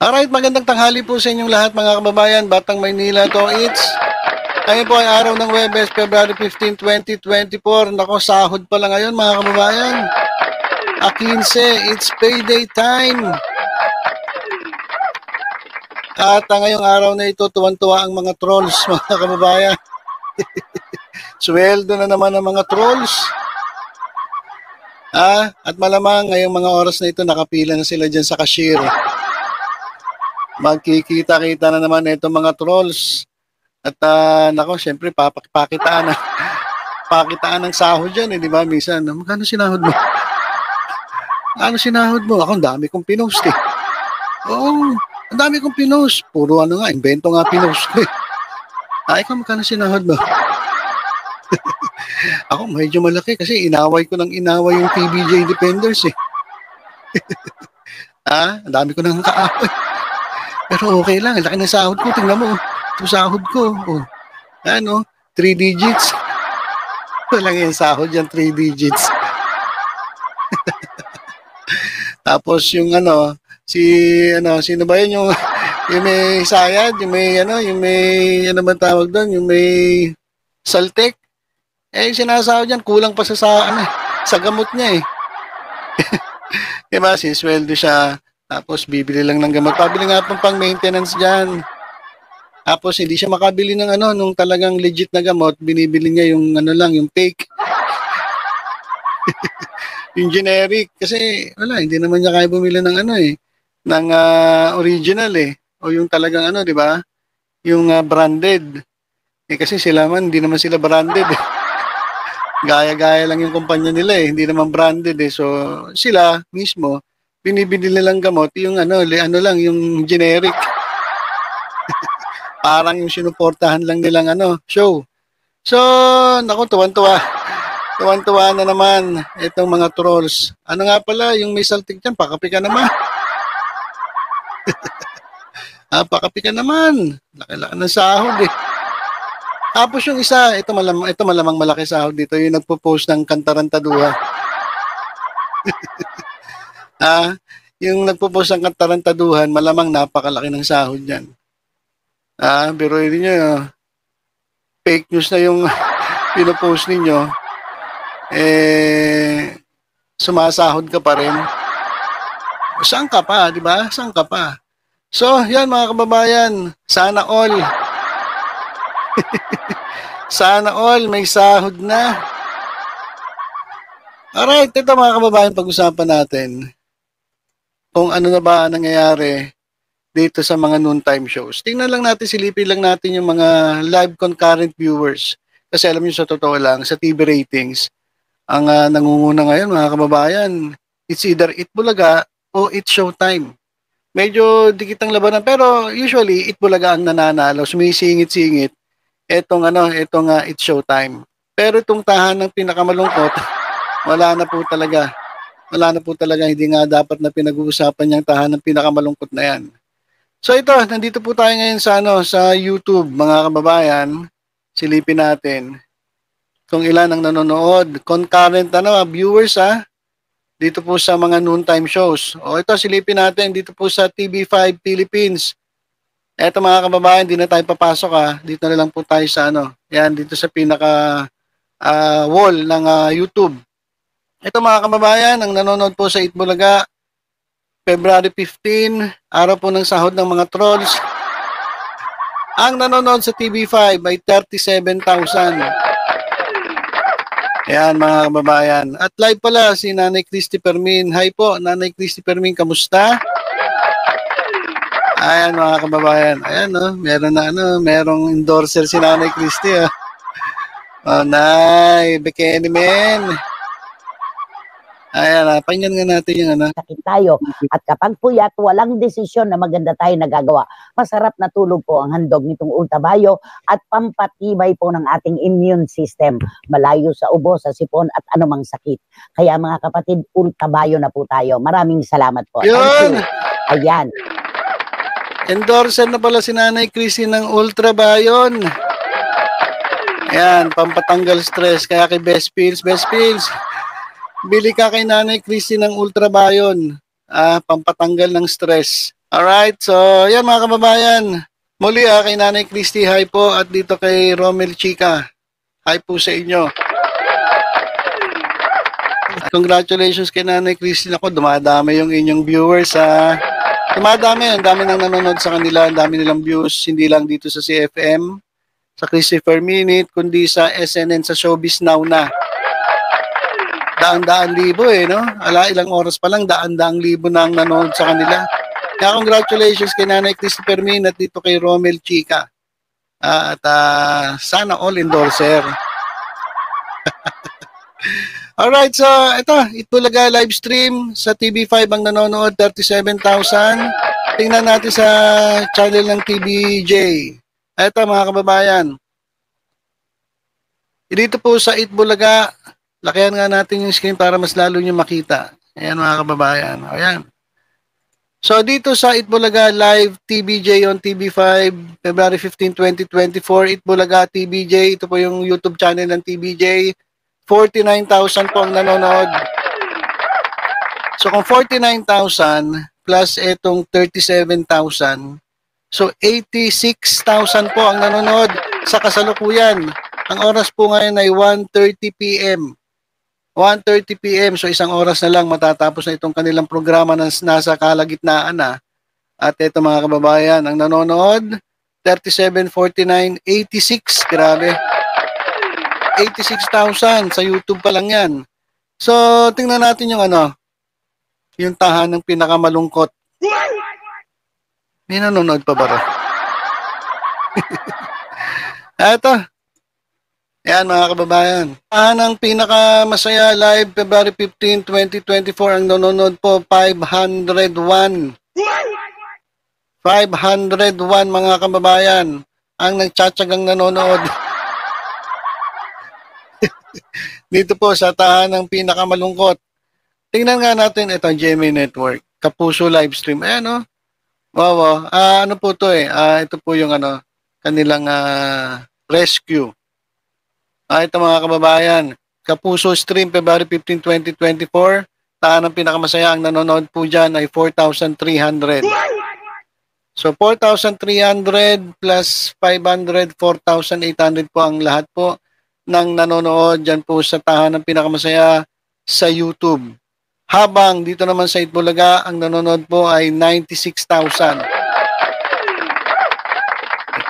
Alright, magandang tanghali po sa inyong lahat mga kababayan. Batang Maynila to, ngayon po ay araw ng Webes, February 15, 2024. Nako, sahod pala ngayon mga kababayan. 15, it's payday time. At ngayong araw na ito, tuwan-tuwa ang mga trolls mga kababayan. Sweldo na naman ang mga trolls. At malamang ngayong mga oras na ito, nakapila na sila dyan sa cashier. Magkikita-kita na naman itong mga trolls. At nako, syempre pakitaan ng sahod dyan, di ba? Minsan, magkano sinahod mo? Ano sinahod mo? Ako, ang dami kong pinost eh. Oo, ang dami kong pinost. Puro invento nga pinost ko eh. Ikaw, magkano sinahod mo? Ako, medyo malaki kasi inaway ko yung PBJ Defenders eh. Ang dami ko nang kaaway. Pero okay lang, laki ng sahod ko. Tingnan mo, ito sahod ko. 3 digits. Walang yung sahod yan, 3 digits. Tapos yung sino ba yun yung may sayad, yung may man tawag doon, yung may saltek. Sinasahod yan, kulang pa sa gamot niya eh. Diba, sisweldo siya. Tapos bibili lang ng gamot. Pabili nga pang maintenance dyan. Tapos hindi siya makabili ng nung talagang legit na gamot, binibili niya yung yung fake. Yung generic. Kasi hindi naman niya kaya bumili ng ng original eh. O yung talagang di ba? Yung branded. Kasi sila man, hindi naman sila branded eh. Gaya-gaya lang yung kumpanya nila eh. Hindi naman branded eh. So sila mismo, binibili nilang gamot, yung lang, yung generic. Parang yung sinuportahan lang nilang show. So, naku, tuwan-tuwa. Tuwan-tuwa na naman itong mga trolls. Ano nga pala, yung may saltik dyan, pakapi ka naman. Pakapi ka naman. Laki-laki ng sahod eh. Tapos yung isa, ito malamang malaki sahod dito, yung nagpo-post ng kantarantaduha. Yung nagpo-post ng kantarantaduhan, malamang napakalaki ng sahod yan. Pero hindi nyo, fake news na yung pinopost ninyo, sumasahod ka pa rin. Saan ka pa, di ba? Saan ka pa? So, yan mga kababayan, sana all. Sana all may sahod na. Alright, ito mga kababayan, pag-usapan natin kung ano na ba nangyayari dito sa mga noontime shows. Tingnan lang natin, silipin lang natin yung mga live concurrent viewers. Kasi alam niyo sa totoo lang, sa TV ratings, ang nangunguna ngayon mga kababayan, it's either Eat Bulaga o It's Showtime. Medyo dikit ang labanan, pero usually Eat Bulaga ang nananalo, sumisingit-singit etong It's Showtime. Pero itong tahanang pinakamalungkot, wala na po talaga, hindi nga dapat na pinag-uusapan yung tahanang pinakamalungkot na yan. So ito, nandito po tayo ngayon sa YouTube mga kababayan. Silipin natin kung ilan ang nanonood. Concurrent viewers dito po sa mga noontime shows. Ito silipin natin dito po sa TV5 Philippines. Ito mga kababayan, di na tayo papasok Dito na lang po tayo sa yan, dito sa pinaka wall ng YouTube. Ito mga kababayan, ang nanonood po sa Eat Bulaga, February 15, araw po ng sahod ng mga trolls. Ang nanonood sa TV5 ay 37,000. Ayan mga kababayan. At live pala si Nanay Christy Permin. Hi po, Nanay Christy Permin, kamusta? Ayan mga kababayan. Ayan merong endorser si Nanay Christy. Nay, Bekeni men. Ayan, pakinggan nga natin yung sakit tayo. At kapag puyat, walang desisyon na maganda tayo nagagawa. Masarap na tulog po ang handog nitong Ultrabayo at pampatibay po ng ating immune system. Malayo sa ubo, sa sipon at anumang sakit. Kaya mga kapatid, Ultrabayo na po tayo. Maraming salamat po. Yun! Ayan. Endorser na pala si Nanay Chrissy ng Ultrabayon. Ayan, pampatanggal stress. Kaya kay Best Pills, bili ka kay Nanay Christy ng Ultrabayon. Pampatanggal ng stress. Alright, so yan mga kababayan. Muli kay Nanay Christy, hi po. At dito kay Romel Chica, hi po sa inyo. Congratulations kay Nanay Christy. Ako, dumadami yung inyong viewers. Dumadami, ang dami nang nanonood sa kanila, ang dami nilang views, hindi lang dito sa CFM, sa Christopher Minute, kundi sa SNN, sa Showbiz Now na. Daan-daan libo no? Ilang oras pa lang, daan-daang libo na ang nanonood sa kanila. Kaya congratulations kay Nanay Christopher Minute at dito kay Romel Chica. Sana all endorser. Alright, so ito, Itbulaga live stream sa TV5 ang nanonood, 37,000. Tingnan natin sa channel ng TVJ. Ito mga kababayan. Dito po sa Itbulaga, lakihan nga natin yung screen para mas lalo nyo makita. Ayan mga kababayan. Ayan. So dito sa Itbulaga Live TVJ on TV5, February 15, 2024, Itbulaga TVJ. Ito po yung YouTube channel ng TVJ. 49,000 po ang nanonood. So kung 49,000 plus itong 37,000, so 86,000 po ang nanonood sa kasalukuyan. Ang oras po ngayon ay 1:30 p.m. 1:30 p.m. So isang oras na lang matatapos na itong kanilang programa na nasa kalagitnaan na. At ito mga kababayan, ang nanonood, 37, 49, 86. Grabe. 86,000 sa YouTube pa lang yan. So, tingnan natin yung yung tahanang pinakamalungkot. May nanonood pa ba rin? Eto. Yan mga kababayan. Tahanang pinakamasaya live February 15, 2024. Ang nanonood po 501. 501 mga kababayan ang nagtsatsagang nanonood. Dito po sa tahanang pinakamalungkot. Tingnan nga natin ito ang GMA Network. Kapuso live stream. Ayan Wow. Ano po to ito po yung kanilang rescue. Ito mga kababayan. Kapuso stream February 15, 2024. Tahanang pinakamasaya ang nanonood po dyan ay 4,300. So 4,300 plus 500, 4,800 po ang lahat po ng nanonood dyan po sa tahanang pinakamasaya sa YouTube. Habang dito naman sa Itbulaga, ang nanonood po ay 96,000.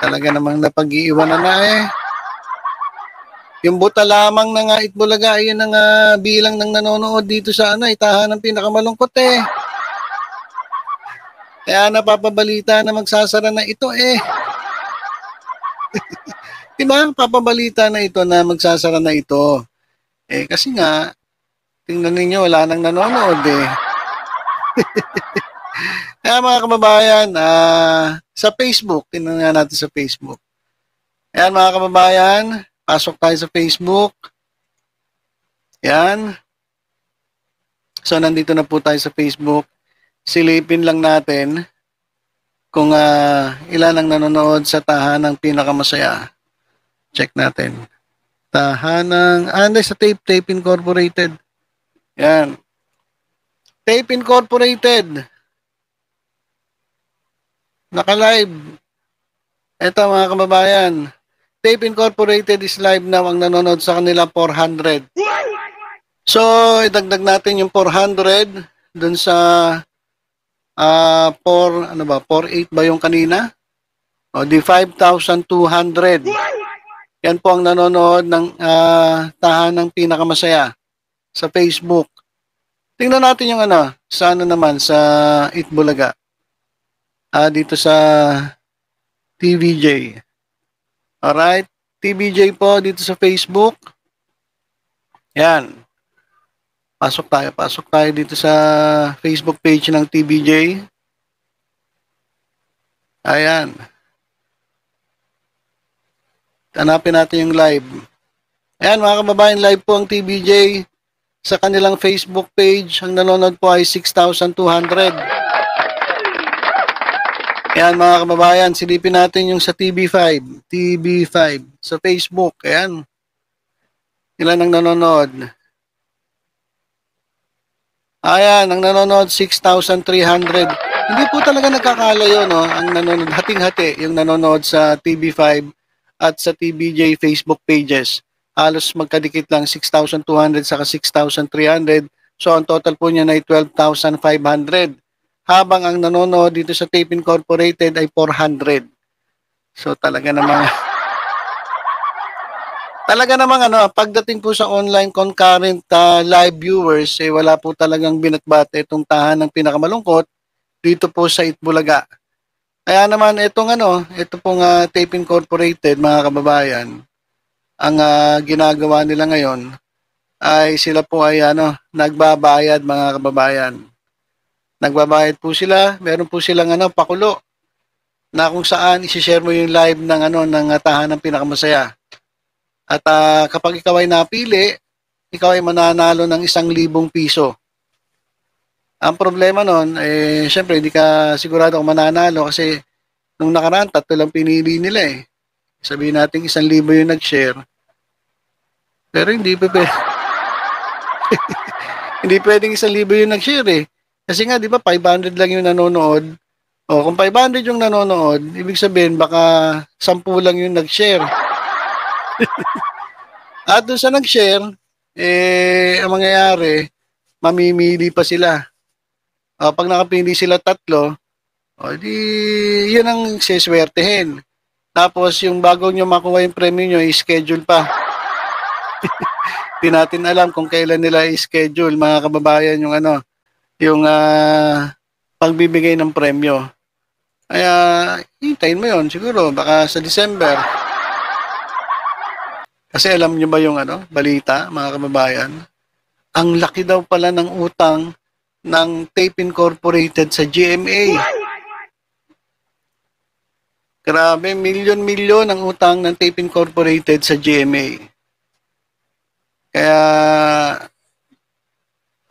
Talaga namang napag-iiwanan na Yung buta lamang na nga Itbulaga, ayun ang bilang ng nanonood dito sa tahanang pinakamalungkot Kaya napapabalita na magsasara na ito Diba? Papabalita na ito na magsasara na ito. Kasi nga, tingnan ninyo, wala nang nanonood Kaya mga kababayan, sa Facebook, tingnan nga natin sa Facebook. Ayan mga kababayan, pasok tayo sa Facebook. Ayan. So, nandito na po tayo sa Facebook. Silipin lang natin kung ilan ang nanonood sa tahanang pinakamasaya. Check natin. Tahanang, sa Tape Incorporated. Yan. Tape Incorporated. Naka-live. Ito mga kababayan. Tape Incorporated is live now. Ang nanonood sa kanila 400. So, idagdag natin yung 400 dun sa 4.8 ba yung kanina? O di 5,200. Yan po ang nanonood ng tahanang pinakamasaya sa Facebook. Tingnan natin yung sa naman sa Itbulaga. Dito sa TVJ. Alright, TVJ po dito sa Facebook. Yan. Pasok tayo dito sa Facebook page ng TVJ. Ayan. Hanapin natin yung live. Ayan mga kababayan, live po ang TVJ sa kanilang Facebook page. Ang nanonood po ay 6,200. Ayan mga kababayan, silipin natin yung sa TV5 sa Facebook. Ayan. Ilan ang nanonood? Ayan, ang nanonood 6,300. Hindi po talaga nagkakalayo, no? Ang nanonood, hating-hati, yung nanonood sa TV5 at sa TVJ Facebook pages. Halos magkadikit lang 6,200 saka 6,300. So, ang total po niya ay 12,500. Habang ang nanonood dito sa Tape Incorporated ay 400. So, talaga namang pagdating po sa online concurrent live viewers, wala po talagang binatbat itong tahanang pinakamalungkot dito po sa Itbulaga. Kaya naman ito pong Tape Incorporated, mga kababayan, ang ginagawa nila ngayon ay sila po ay nagbabayad, mga kababayan. Nagbabayad po sila, meron po silang pakulo na kung saan i-share mo yung live ng tahanang pinakamasaya. At kapag ikaw ay napili, ikaw ay mananalo ng 1,000 piso. Ang problema nun, syempre, hindi ka sigurado kung mananalo kasi nung nakaraan, 3 lang pinili nila eh. Sabihin natin 1,000 yung nag-share. Pero hindi hindi pwedeng 1,000 yung nag-share eh. Kasi nga, di ba, 500 lang yung nanonood. O, kung 500 yung nanonood, ibig sabihin, baka 10 lang yung nag-share. At doon sa nag-share, ang mangyayari, mamimili pa sila. Pag nakapili sila 3, di yun ang seswertehin. Tapos yung bago nyo makuha yung premyo nyo, i-schedule pa. Di natin alam kung kailan nila i-schedule, mga kababayan, yung pagbibigay ng premyo. Kaya hintayin mo yon siguro, baka sa December. Kasi alam nyo ba yung balita, mga kababayan? Ang laki daw pala ng utang ng Tape Incorporated sa GMA. Grabe, milyon-milyon ang utang ng Tape Incorporated sa GMA. Kaya,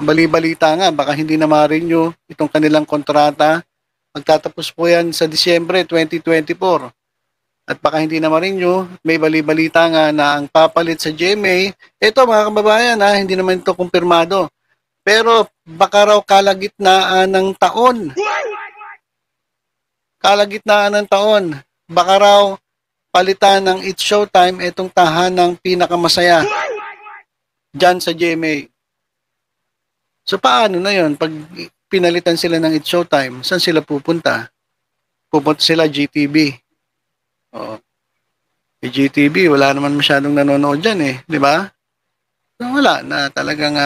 bali-balita nga, baka hindi na ma-renew itong kanilang kontrata. Magtatapos po yan sa Disyembre 2024. At baka hindi na ma-renew, may bali-balita nga na ang papalit sa GMA, ito mga kababayan, hindi naman ito kumpirmado. Pero baka raw kalagitnaan ng taon. Kalagitnaan ng taon. Baka raw palitan ng It's Showtime itong tahanang pinakamasaya dyan sa GMA. So paano na yon? Pag pinalitan sila ng It's Showtime, saan sila pupunta? Pupunta sila GTV. GTV, wala naman masyadong nanonood dyan di ba? So, wala na, talagang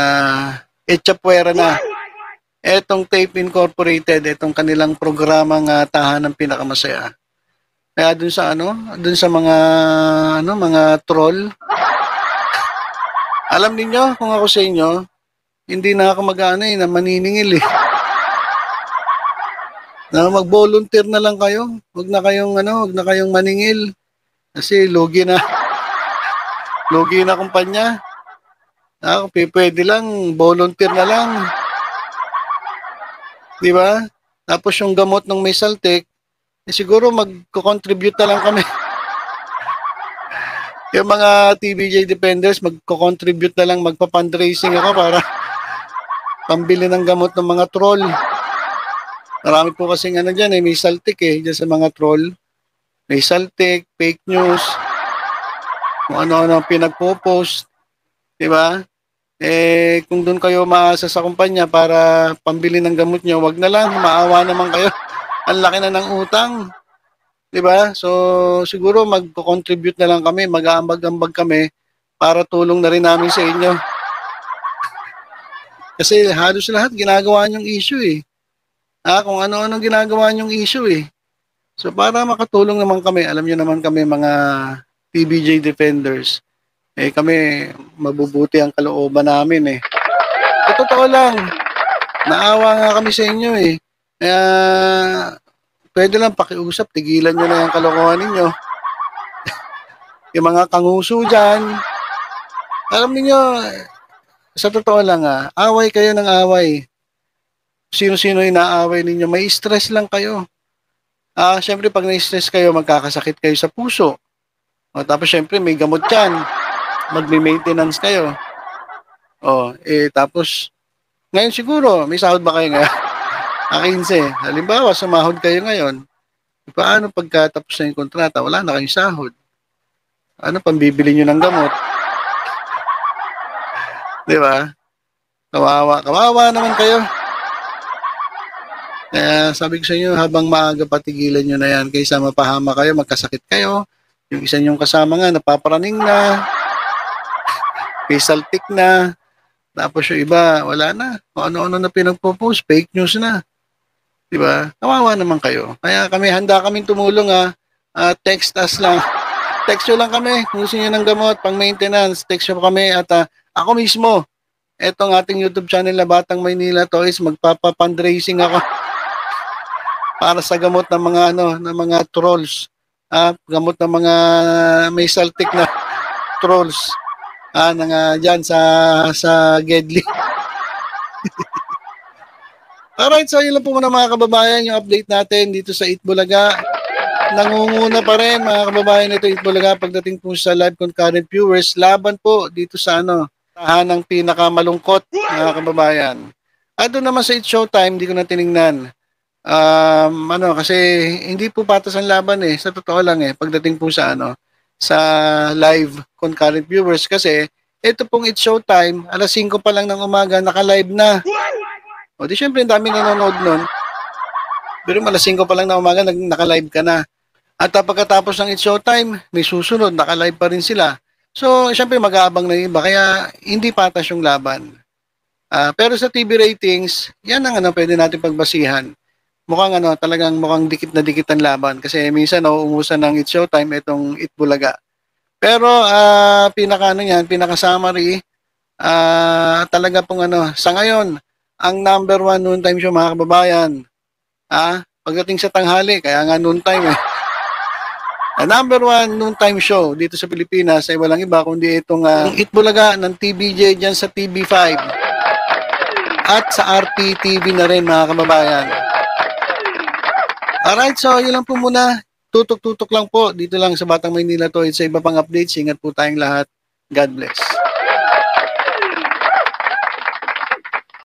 etchapuera na. Etong Tape Incorporated, etong kanilang programang tahanang pinakamasaya. Kaya dun sa mga troll, alam niyo kung ako sa inyo, hindi na ako na maniningil na mag-volunteer na lang kayo. Huwag na kayong maningil. Kasi lugi na kumpanya. Kung pwede lang, volunteer na lang. Di ba? Tapos yung gamot ng may saltik, siguro magko-contribute na lang kami. Yung mga TVJ Defenders, magko-contribute na lang, magpa-fundraising ako para pambili ng gamot ng mga troll. Marami po kasing dyan may saltik dyan sa mga troll. May saltik, fake news, kung ano-ano pinagpo-post, di ba? Kung doon kayo maasa sa kumpanya para pambili ng gamot nyo, wag na lang, maawa naman kayo. Ang laki na ng utang, di ba? So, siguro magko-contribute na lang kami, mag-aambag-ambag kami para tulong na rin namin sa inyo. Kasi halos lahat ginagawa nyong issue kung ano-ano ginagawa nyong issue So para makatulong naman kami, alam niyo naman kami mga TVJ Defenders, kami mabubuti ang kalooban namin Totoo lang, naawa nga kami sa inyo Kaya pwede lang pakiusap, tigilan nyo na yung kalokohan ninyo. Yung mga kanguso dyan, alam niyo sa totoo lang away kayo ng away. Sino-sino yung naaway ninyo, may stress lang kayo. Siyempre, pag na-stress kayo, magkakasakit kayo sa puso. Tapos, siyempre, may gamot yan. Magme-maintenance kayo. Tapos, ngayon siguro, may sahod ba kayo ngayon? 15. Halimbawa, sumahod kayo ngayon. Paano pagkatapos na yung kontrata, wala na kayong sahod? Ano pambibili nyo ng gamot? Di ba? Kawawa naman kayo. Kaya sabi ko sa inyo, habang maaga patigilan nyo na yan, kaysa mapahama kayo, magkasakit kayo. Yung isa nyong kasama nga, napaparaning na, pisaltik na, tapos yung iba, wala na. Kung ano-ano na pinagpo-post, fake news na. Diba? Kawawa naman kayo. Kaya kami, handa kaming tumulong text us lang. Text nyo lang kami, kung gusto nyo ng gamot, pang maintenance, text nyo kami at ako mismo, etong ating YouTube channel na Batang Maynila Toys, magpapa-fundraising ako para sa gamot ng mga ng mga trolls. Gamot ng mga may saltik na trolls. Diyan sa Gedli. Alright, so yun lang po muna mga kababayan, yung update natin dito sa Itbulaga. Nangunguna pa rin mga kababayan nito Itbulaga pagdating po sa live concurrent viewers. Laban po dito sa tahanang pinakamalungkot mga kababayan. At doon naman sa It's Showtime, hindi ko na tiningnan. Kasi hindi po patas ang laban sa totoo lang pagdating po sa sa live concurrent viewers kasi ito pong It's Showtime, alas 5 pa lang ng umaga naka-live na. O di syempre ang dami nanonood nun. Pero alas 5 pa lang ng umaga naka-live ka na. At pagkatapos ng It's Showtime, may susunod, naka-live pa rin sila. So syempre mag-aabang na yung iba kaya hindi patas yung laban. Pero sa TV ratings, yan ang pwede natin pagbasihan. Mukhang talagang mukhang dikit na dikit ang laban kasi minsan nauungusan ng It's Showtime itong Itbulaga. Pero pinaka-summary, talaga pong sa ngayon, ang number 1 noontime show mga kababayan, pagdating sa tanghali, kaya nga noontime number 1 noontime show dito sa Pilipinas ay walang iba kundi itong Itbulaga ng TVJ dyan sa TV5 at sa RPTV na rin mga kababayan. Alright, so yun lang po muna. Tutok-tutok lang po dito lang sa Batang Maynila Toys. Sa iba pang updates, ingat po tayong lahat. God bless.